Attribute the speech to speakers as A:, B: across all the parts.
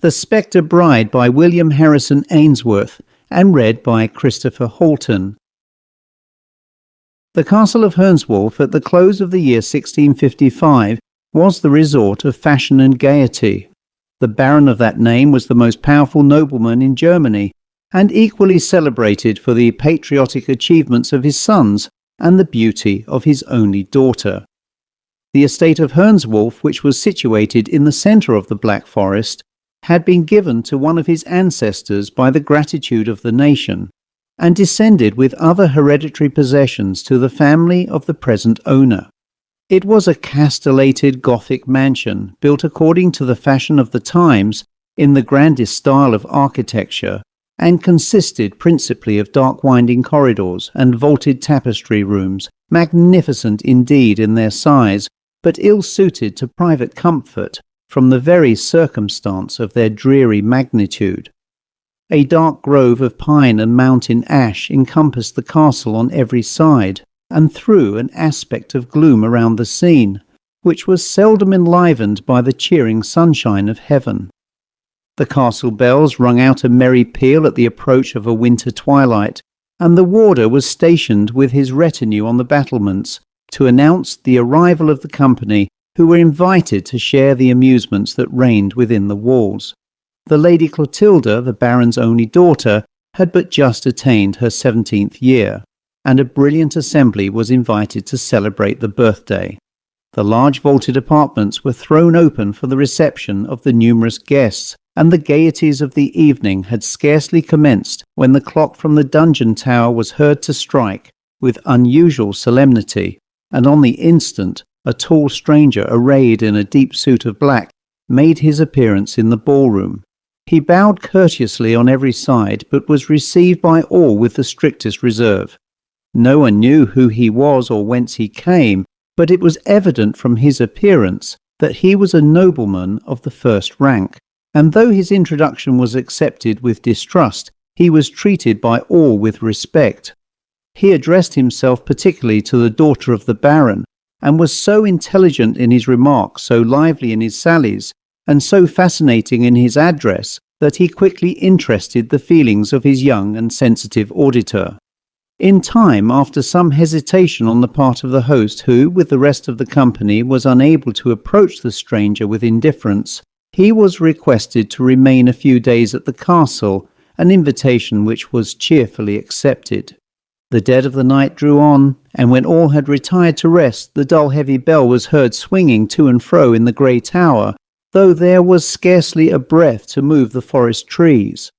A: The Spectre Bride by William Harrison Ainsworth, and read by Christopher Halton. The castle of Hearnswolf at the close of the year 1655 was the resort of fashion and gaiety. The baron of that name was the most powerful nobleman in Germany, and equally celebrated for the patriotic achievements of his sons and the beauty of his only daughter. The estate of Hearnswolf, which was situated in the centre of the Black Forest, had been given to one of his ancestors by the gratitude of the nation, and descended with other hereditary possessions to the family of the present owner. It was a castellated Gothic mansion, built according to the fashion of the times in the grandest style of architecture, and consisted principally of dark winding corridors and vaulted tapestry rooms, magnificent indeed in their size, but ill-suited to private comfort from the very circumstance of their dreary magnitude. A dark grove of pine and mountain ash encompassed the castle on every side, and threw an aspect of gloom around the scene, which was seldom enlivened by the cheering sunshine of heaven. The castle bells rung out a merry peal at the approach of a winter twilight, and the warder was stationed with his retinue on the battlements to announce the arrival of the company who were invited to share the amusements that reigned within the walls. The Lady Clotilda, the baron's only daughter, had but just attained her 17th year, and a brilliant assembly was invited to celebrate the birthday. The large vaulted apartments were thrown open for the reception of the numerous guests, and the gaieties of the evening had scarcely commenced when the clock from the dungeon tower was heard to strike with unusual solemnity, and on the instant a tall stranger arrayed in a deep suit of black made his appearance in the ballroom. He bowed courteously on every side, but was received by all with the strictest reserve. No one knew who he was or whence he came, but it was evident from his appearance that he was a nobleman of the first rank, and though his introduction was accepted with distrust, he was treated by all with respect. He addressed himself particularly to the daughter of the baron, and was so intelligent in his remarks, so lively in his sallies, and so fascinating in his address, that he quickly interested the feelings of his young and sensitive auditor. In time, after some hesitation on the part of the host, who, with the rest of the company, was unable to approach the stranger with indifference, he was requested to remain a few days at the castle, an invitation which was cheerfully accepted. The dead of the night drew on, and when all had retired to rest, the dull heavy bell was heard swinging to and fro in the grey tower, though there was scarcely a breath to move the forest trees.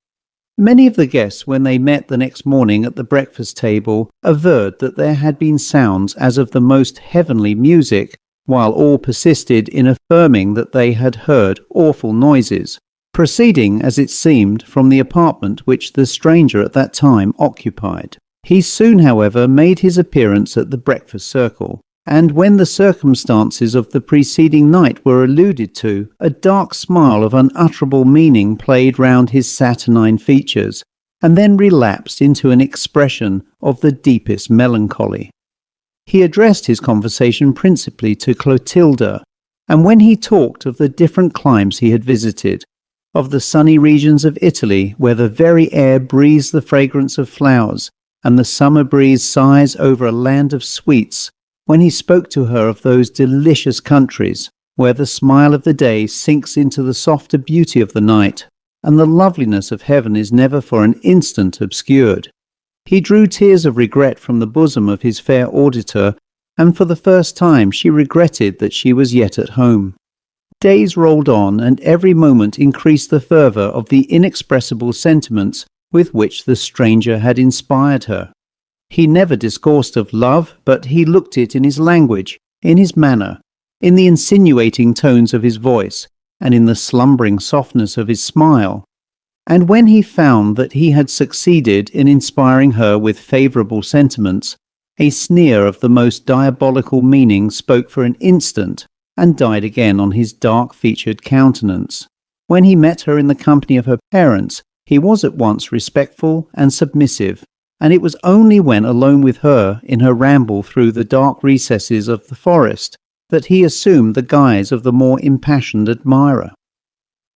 A: Many of the guests, when they met the next morning at the breakfast table, averred that there had been sounds as of the most heavenly music, while all persisted in affirming that they had heard awful noises, proceeding, as it seemed, from the apartment which the stranger at that time occupied. He soon, however, made his appearance at the breakfast circle, and when the circumstances of the preceding night were alluded to, a dark smile of unutterable meaning played round his saturnine features, and then relapsed into an expression of the deepest melancholy. He addressed his conversation principally to Clotilda, and when he talked of the different climes he had visited, of the sunny regions of Italy where the very air breathes the fragrance of flowers, and the summer breeze sighs over a land of sweets, when he spoke to her of those delicious countries where the smile of the day sinks into the softer beauty of the night, and the loveliness of heaven is never for an instant obscured, he drew tears of regret from the bosom of his fair auditor, and for the first time she regretted that she was yet at home. Days rolled on, and every moment increased the fervour of the inexpressible sentiments with which the stranger had inspired her. He never discoursed of love, but he looked it in his language, in his manner, in the insinuating tones of his voice, and in the slumbering softness of his smile. And when he found that he had succeeded in inspiring her with favourable sentiments, a sneer of the most diabolical meaning spoke for an instant, and died again on his dark-featured countenance. When he met her in the company of her parents, he was at once respectful and submissive, and it was only when alone with her in her ramble through the dark recesses of the forest that he assumed the guise of the more impassioned admirer.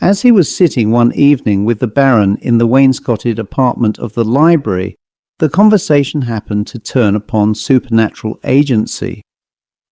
A: As he was sitting one evening with the Baron in the wainscoted apartment of the library, the conversation happened to turn upon supernatural agency.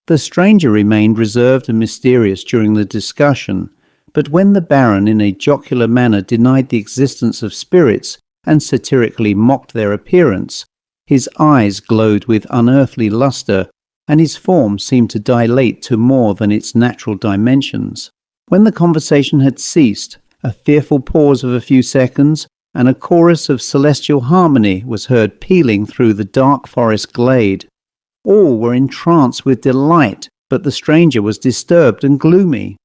A: The stranger remained reserved and mysterious during the discussion, but when the Baron in a jocular manner denied the existence of spirits and satirically mocked their appearance, his eyes glowed with unearthly lustre, and his form seemed to dilate to more than its natural dimensions. When the conversation had ceased, a fearful pause of a few seconds, and a chorus of celestial harmony was heard pealing through the dark forest glade. All were entranced with delight, but the stranger was disturbed and gloomy.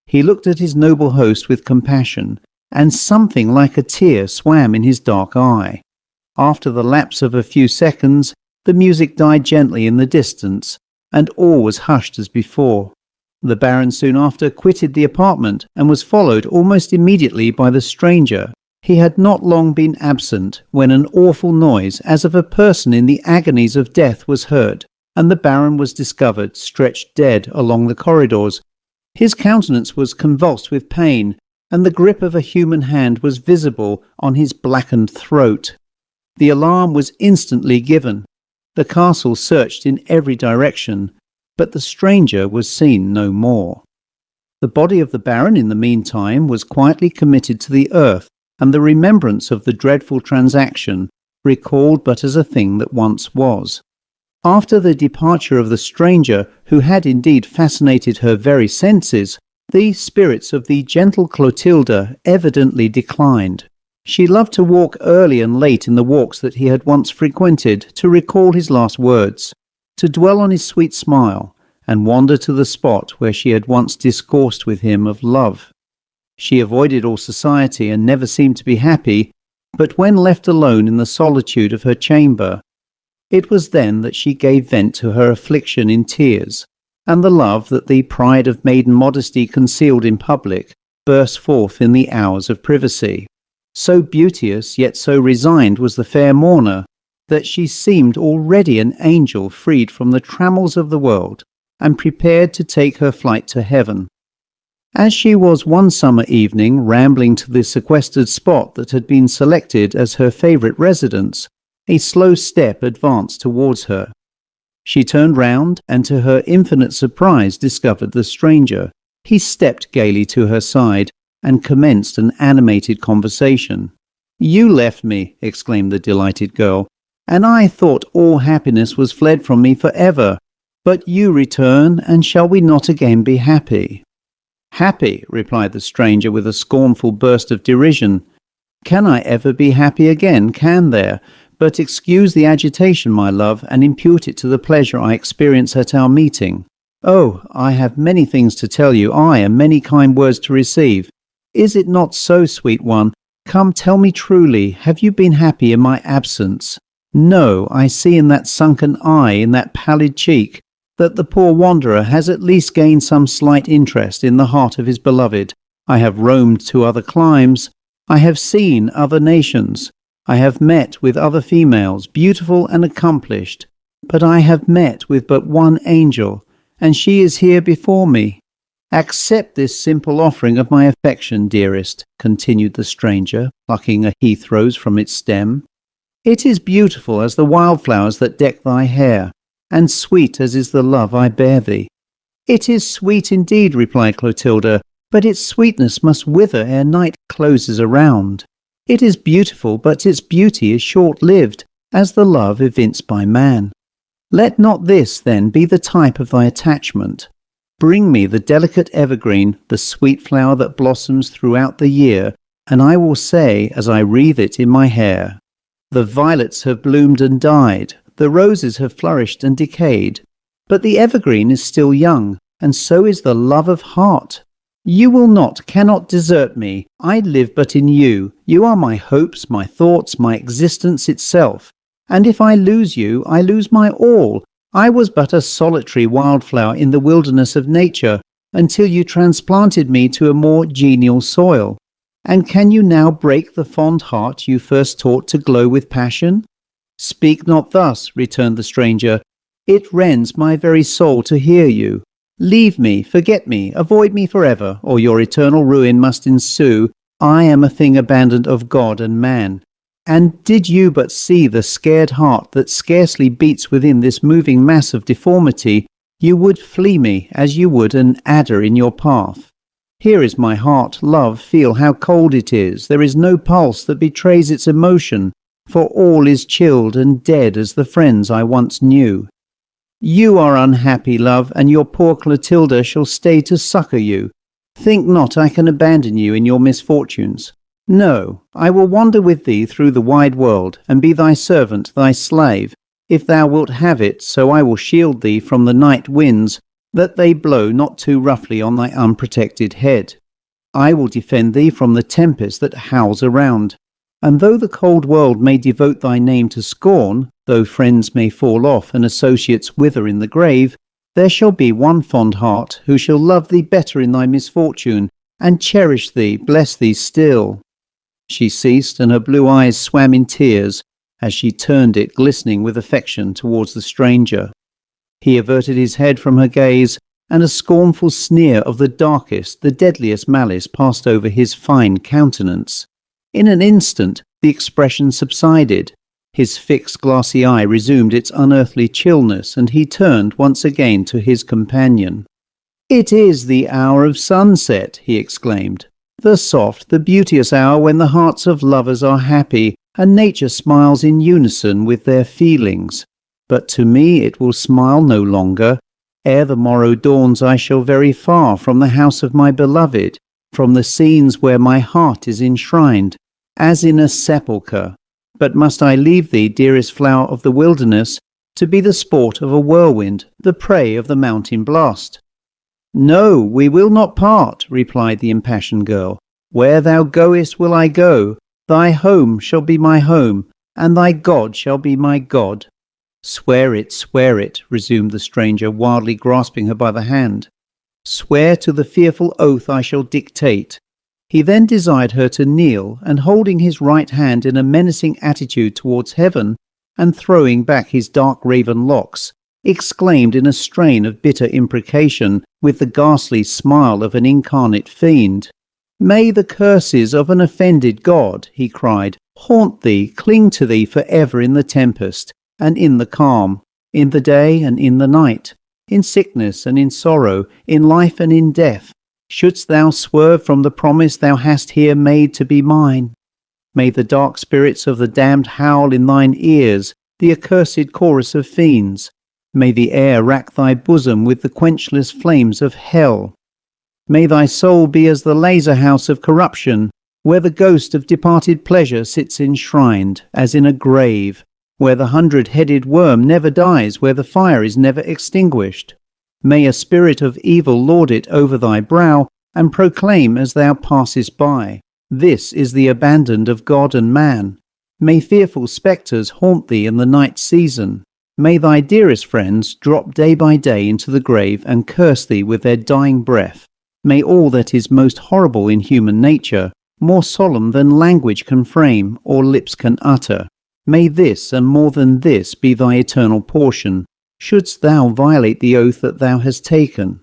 A: He looked at his noble host with compassion, and something like a tear swam in his dark eye. After the lapse of a few seconds, the music died gently in the distance, and all was hushed as before. The Baron soon after quitted the apartment, and was followed almost immediately by the stranger. He had not long been absent when an awful noise, as of a person in the agonies of death, was heard, and the Baron was discovered stretched dead along the corridors. His countenance was convulsed with pain, and the grip of a human hand was visible on his blackened throat. The alarm was instantly given. The castle searched in every direction, but the stranger was seen no more. The body of the Baron, in the meantime, was quietly committed to the earth, and the remembrance of the dreadful transaction recalled but as a thing that once was. After the departure of the stranger, who had indeed fascinated her very senses, the spirits of the gentle Clotilda evidently declined. She loved to walk early and late in the walks that he had once frequented, to recall his last words, to dwell on his sweet smile, and wander to the spot where she had once discoursed with him of love. She avoided all society and never seemed to be happy, but when left alone in the solitude of her chamber, it was then that she gave vent to her affliction in tears, and the love that the pride of maiden modesty concealed in public burst forth in the hours of privacy. So beauteous, yet so resigned was the fair mourner, that she seemed already an angel freed from the trammels of the world, and prepared to take her flight to heaven. As she was one summer evening rambling to the sequestered spot that had been selected as her favourite residence, a slow step advanced towards her. She turned round, and to her infinite surprise discovered the stranger. He stepped gaily to her side, and commenced an animated conversation. "You left me," exclaimed the delighted girl, "and I thought all happiness was fled from me for ever. But you return, and shall we not again be happy?" "Happy," replied the stranger with a scornful burst of derision. "Can I ever be happy again, can there? But excuse the agitation, my love, and impute it to the pleasure I experience at our meeting. Oh, I have many things to tell you, and many kind words to receive. Is it not so, sweet one? Come, tell me truly, have you been happy in my absence? No, I see in that sunken eye, in that pallid cheek, that the poor wanderer has at least gained some slight interest in the heart of his beloved. I have roamed to other climes. I have seen other nations. I have met with other females, beautiful and accomplished. But I have met with but one angel, and she is here before me. Accept this simple offering of my affection, dearest," continued the stranger, plucking a heath rose from its stem. "It is beautiful as the wildflowers that deck thy hair, and sweet as is the love I bear thee." "It is sweet indeed," replied Clotilda, "but its sweetness must wither ere night closes around. It is beautiful, but its beauty is short-lived, as the love evinced by man. Let not this, then, be the type of thy attachment. Bring me the delicate evergreen, the sweet flower that blossoms throughout the year, and I will say, as I wreathe it in my hair, 'The violets have bloomed and died, the roses have flourished and decayed, but the evergreen is still young, and so is the love of heart. You will not, cannot desert me. I live but in you. You are my hopes, my thoughts, my existence itself. And if I lose you, I lose my all. I was but a solitary wildflower in the wilderness of nature, until you transplanted me to a more genial soil. And can you now break the fond heart you first taught to glow with passion?" "Speak not thus," returned the stranger. "It rends my very soul to hear you. Leave me, forget me, avoid me forever, or your eternal ruin must ensue. I am a thing abandoned of God and man. And did you but see the scared heart that scarcely beats within this moving mass of deformity, you would flee me as you would an adder in your path. Here is my heart, love, feel how cold it is. There is no pulse that betrays its emotion, for all is chilled and dead as the friends I once knew. You are unhappy, love, and your poor Clotilda shall stay to succour you. Think not I can abandon you in your misfortunes. No, I will wander with thee through the wide world, and be thy servant, thy slave, if thou wilt have it, so I will shield thee from the night winds, that they blow not too roughly on thy unprotected head. I will defend thee from the tempest that howls around. And though the cold world may devote thy name to scorn, though friends may fall off and associates wither in the grave, there shall be one fond heart who shall love thee better in thy misfortune, and cherish thee, bless thee still. She ceased, and her blue eyes swam in tears, as she turned it glistening with affection towards the stranger. He averted his head from her gaze, and a scornful sneer of the darkest, the deadliest malice passed over his fine countenance. In an instant the expression subsided. His fixed glassy eye resumed its unearthly chillness, and he turned once again to his companion. "It is the hour of sunset," he exclaimed. "The soft, the beauteous hour when the hearts of lovers are happy, and nature smiles in unison with their feelings. But to me it will smile no longer. Ere the morrow dawns I shall very far from the house of my beloved, from the scenes where my heart is enshrined, as in a sepulchre. But must I leave thee, dearest flower of the wilderness, to be the sport of a whirlwind, the prey of the mountain blast?" "No, we will not part," replied the impassioned girl. "Where thou goest will I go. Thy home shall be my home, and thy God shall be my God." Swear it," resumed the stranger, wildly grasping her by the hand. "Swear to the fearful oath I shall dictate." He then desired her to kneel, and holding his right hand in a menacing attitude towards heaven, and throwing back his dark raven locks, exclaimed in a strain of bitter imprecation, with the ghastly smile of an incarnate fiend. "May the curses of an offended God," he cried, "haunt thee, cling to thee for ever in the tempest, and in the calm, in the day and in the night, in sickness and in sorrow, in life and in death. Shouldst thou swerve from the promise thou hast here made to be mine? May the dark spirits of the damned howl in thine ears, the accursed chorus of fiends. May the air rack thy bosom with the quenchless flames of hell. May thy soul be as the lazar house of corruption, where the ghost of departed pleasure sits enshrined, as in a grave, where the 100-headed worm never dies, where the fire is never extinguished. May a spirit of evil lord it over thy brow, and proclaim as thou passest by, this is the abandoned of God and man. May fearful spectres haunt thee in the night season. May thy dearest friends drop day by day into the grave and curse thee with their dying breath. May all that is most horrible in human nature, more solemn than language can frame or lips can utter, may this and more than this be thy eternal portion, shouldst thou violate the oath that thou hast taken."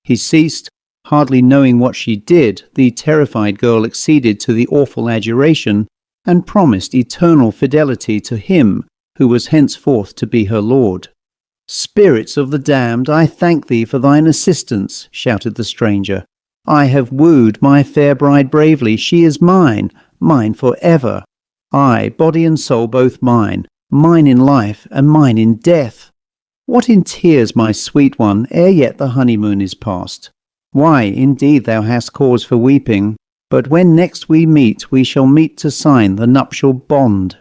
A: He ceased, hardly knowing what she did. The terrified girl acceded to the awful adjuration, and promised eternal fidelity to him who was henceforth to be her lord. "Spirits of the damned, I thank thee for thine assistance," shouted the stranger. "I have wooed my fair bride bravely. She is mine, mine for ever. Ay, body and soul both mine in life and mine in death. What in tears, my sweet one, ere yet the honeymoon is past? Why, indeed thou hast cause for weeping, but when next we meet, we shall meet to sign the nuptial bond."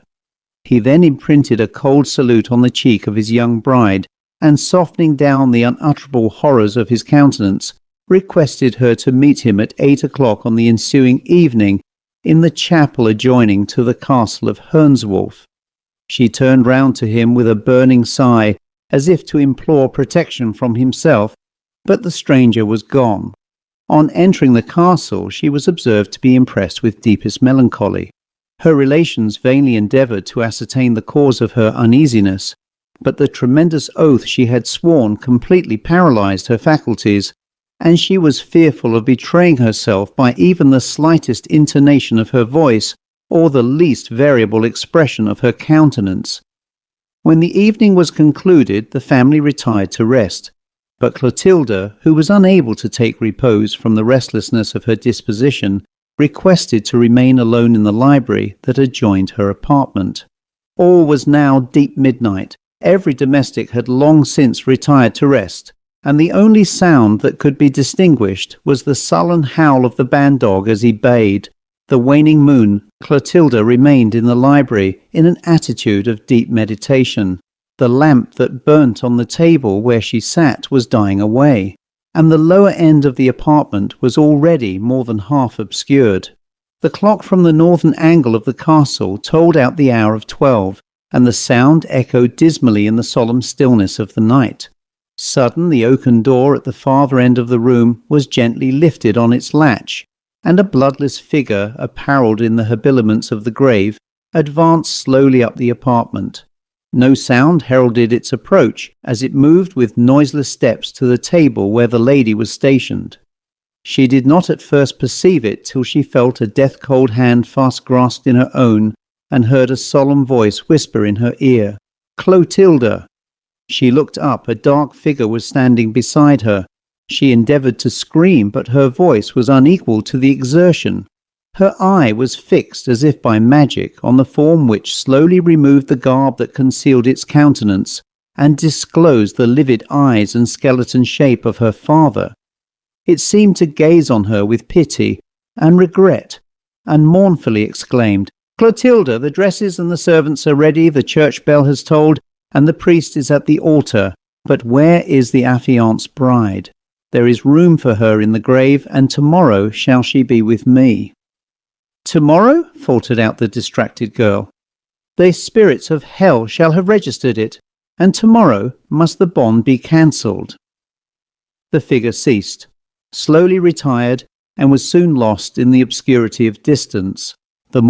A: He then imprinted a cold salute on the cheek of his young bride, and softening down the unutterable horrors of his countenance, requested her to meet him at 8 o'clock on the ensuing evening in the chapel adjoining to the castle of Hearnswolf. She turned round to him with a burning sigh, as if to implore protection from himself, but the stranger was gone. On entering the castle, she was observed to be impressed with deepest melancholy. Her relations vainly endeavoured to ascertain the cause of her uneasiness, but the tremendous oath she had sworn completely paralyzed her faculties, and she was fearful of betraying herself by even the slightest intonation of her voice or the least variable expression of her countenance. When the evening was concluded, the family retired to rest, but Clotilda, who was unable to take repose from the restlessness of her disposition, requested to remain alone in the library that adjoined her apartment. All was now deep midnight. Every domestic had long since retired to rest, and the only sound that could be distinguished was the sullen howl of the ban-dog as he bayed. The waning moon, Clotilda remained in the library in an attitude of deep meditation. The lamp that burnt on the table where she sat was dying away, and the lower end of the apartment was already more than half obscured. The clock from the northern angle of the castle told out the hour of 12, and the sound echoed dismally in the solemn stillness of the night. Sudden, the oaken door at the farther end of the room was gently lifted on its latch, and a bloodless figure, apparelled in the habiliments of the grave, advanced slowly up the apartment. No sound heralded its approach, as it moved with noiseless steps to the table where the lady was stationed. She did not at first perceive it till she felt a death-cold hand fast grasped in her own, and heard a solemn voice whisper in her ear, "Clotilda!" She looked up. A dark figure was standing beside her. She endeavoured to scream, but her voice was unequal to the exertion. Her eye was fixed as if by magic on the form which slowly removed the garb that concealed its countenance, and disclosed the livid eyes and skeleton shape of her father. It seemed to gaze on her with pity and regret, and mournfully exclaimed, "Clotilda, the dresses and the servants are ready, the church bell has tolled, and the priest is at the altar. But where is the affianced bride? There is room for her in the grave, and tomorrow shall she be with me." "Tomorrow?" faltered out the distracted girl. "The spirits of hell shall have registered it, and tomorrow must the bond be cancelled." The figure ceased, slowly retired, and was soon lost in the obscurity of distance. The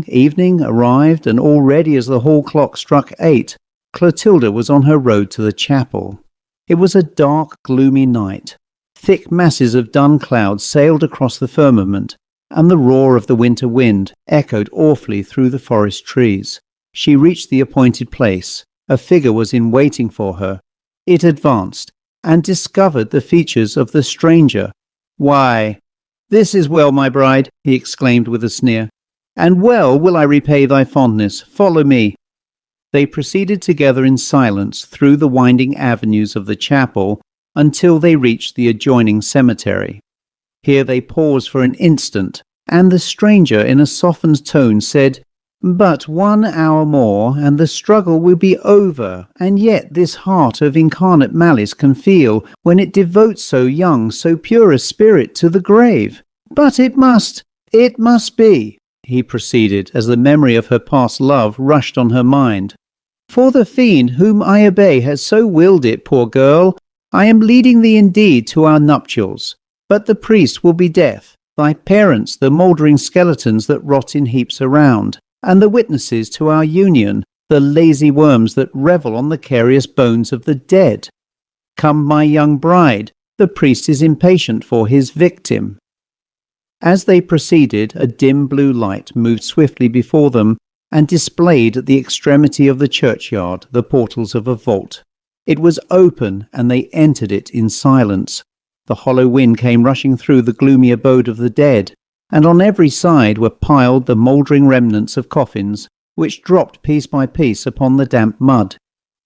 A: evening arrived, and already as the hall clock struck 8, Clotilda was on her road to the chapel. It was a dark, gloomy night. Thick masses of dun clouds sailed across the firmament, and the roar of the winter wind echoed awfully through the forest trees. She reached the appointed place. A figure was in waiting for her. It advanced, and discovered the features of the stranger. "Why, this is well, my bride," he exclaimed with a sneer, "and well will I repay thy fondness. Follow me." They proceeded together in silence through the winding avenues of the chapel until they reached the adjoining cemetery. Here they paused for an instant, and the stranger in a softened tone said, "But 1 hour more, and the struggle will be over, and yet this heart of incarnate malice can feel, when it devotes so young, so pure a spirit to the grave. But it must be," he proceeded, as the memory of her past love rushed on her mind. "For the fiend whom I obey has so willed it, poor girl. I am leading thee indeed to our nuptials, but the priest will be deaf, thy parents the mouldering skeletons that rot in heaps around, and the witnesses to our union, the lazy worms that revel on the carious bones of the dead. Come, my young bride, the priest is impatient for his victim." As they proceeded, a dim blue light moved swiftly before them, and displayed at the extremity of the churchyard the portals of a vault. It was open, and they entered it in silence. The hollow wind came rushing through the gloomy abode of the dead, and on every side were piled the mouldering remnants of coffins, which dropped piece by piece upon the damp mud.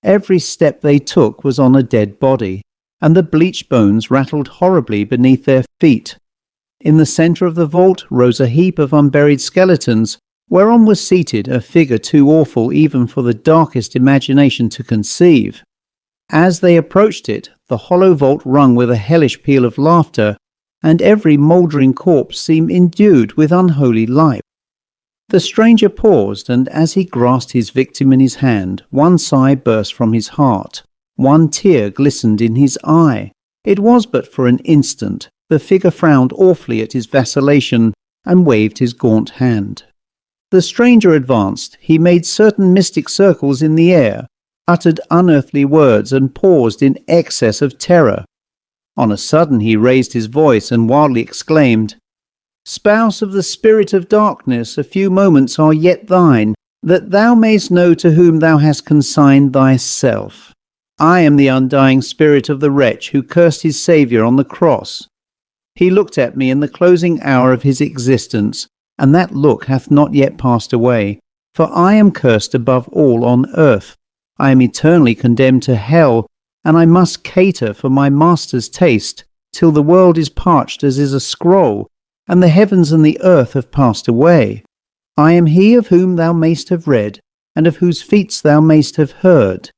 A: Every step they took was on a dead body, and the bleached bones rattled horribly beneath their feet. In the centre of the vault rose a heap of unburied skeletons, whereon was seated a figure too awful even for the darkest imagination to conceive. As they approached it, the hollow vault rung with a hellish peal of laughter, and every mouldering corpse seemed endued with unholy life. The stranger paused, and as he grasped his victim in his hand, one sigh burst from his heart, one tear glistened in his eye. It was but for an instant. The figure frowned awfully at his vacillation, and waved his gaunt hand. The stranger advanced. He made certain mystic circles in the air, uttered unearthly words, and paused in excess of terror. On a sudden he raised his voice and wildly exclaimed, "Spouse of the spirit of darkness, a few moments are yet thine, that thou mayst know to whom thou hast consigned thyself. I am the undying spirit of the wretch who cursed his Saviour on the cross. He looked at me in the closing hour of his existence, and that look hath not yet passed away. For I am cursed above all on earth. I am eternally condemned to hell, and I must cater for my master's taste, till the world is parched as is a scroll, and the heavens and the earth have passed away. I am he of whom thou mayst have read, and of whose feats thou mayst have heard.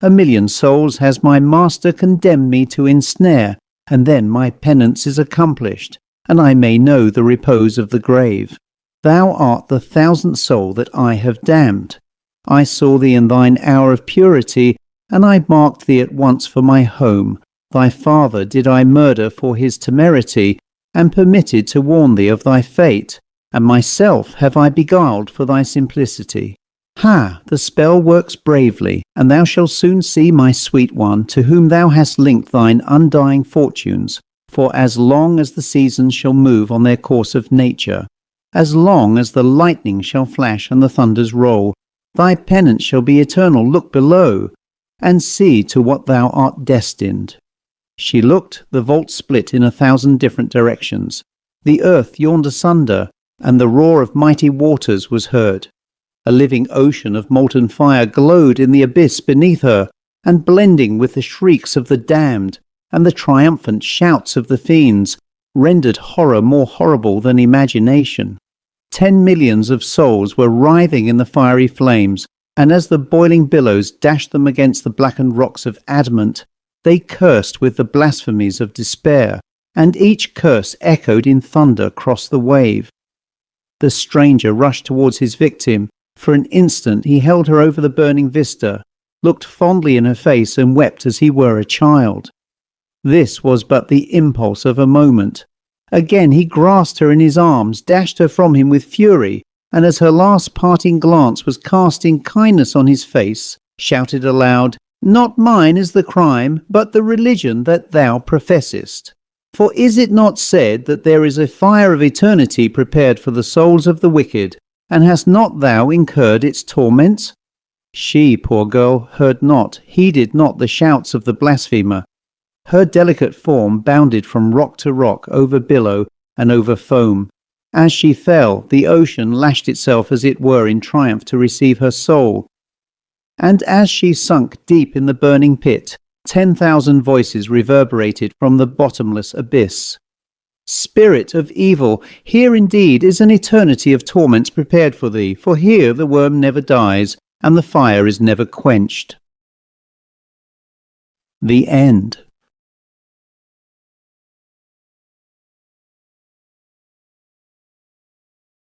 A: 1,000,000 souls has my master condemned me to ensnare, and then my penance is accomplished, and I may know the repose of the grave. Thou art the 1,000th soul that I have damned. I saw thee in thine hour of purity, and I marked thee at once for my home. Thy father did I murder for his temerity, and permitted to warn thee of thy fate, and myself have I beguiled for thy simplicity. Ha! The spell works bravely, and thou shalt soon see my sweet one, to whom thou hast linked thine undying fortunes, for as long as the seasons shall move on their course of nature, as long as the lightning shall flash and the thunders roll, thy penance shall be eternal. Look below, and see to what thou art destined." She looked, the vault split in 1,000 different directions. The earth yawned asunder, and the roar of mighty waters was heard. A living ocean of molten fire glowed in the abyss beneath her, and blending with the shrieks of the damned, and the triumphant shouts of the fiends, rendered horror more horrible than imagination. 10 millions of souls were writhing in the fiery flames, and as the boiling billows dashed them against the blackened rocks of adamant, they cursed with the blasphemies of despair, and each curse echoed in thunder across the wave. The stranger rushed towards his victim. For an instant he held her over the burning vista, looked fondly in her face, and wept as he were a child. This was but the impulse of a moment. Again he grasped her in his arms, dashed her from him with fury, and as her last parting glance was cast in kindness on his face, shouted aloud, "Not mine is the crime, but the religion that thou professest. For is it not said that there is a fire of eternity prepared for the souls of the wicked, and hast not thou incurred its torments?" She, poor girl, heard not, heeded not the shouts of the blasphemer. Her delicate form bounded from rock to rock, over billow and over foam. As she fell, the ocean lashed itself as it were in triumph to receive her soul. And as she sunk deep in the burning pit, 10,000 voices reverberated from the bottomless abyss. "Spirit of evil, here indeed is an eternity of torments prepared for thee, for here the worm never dies, and the fire is never quenched." The end.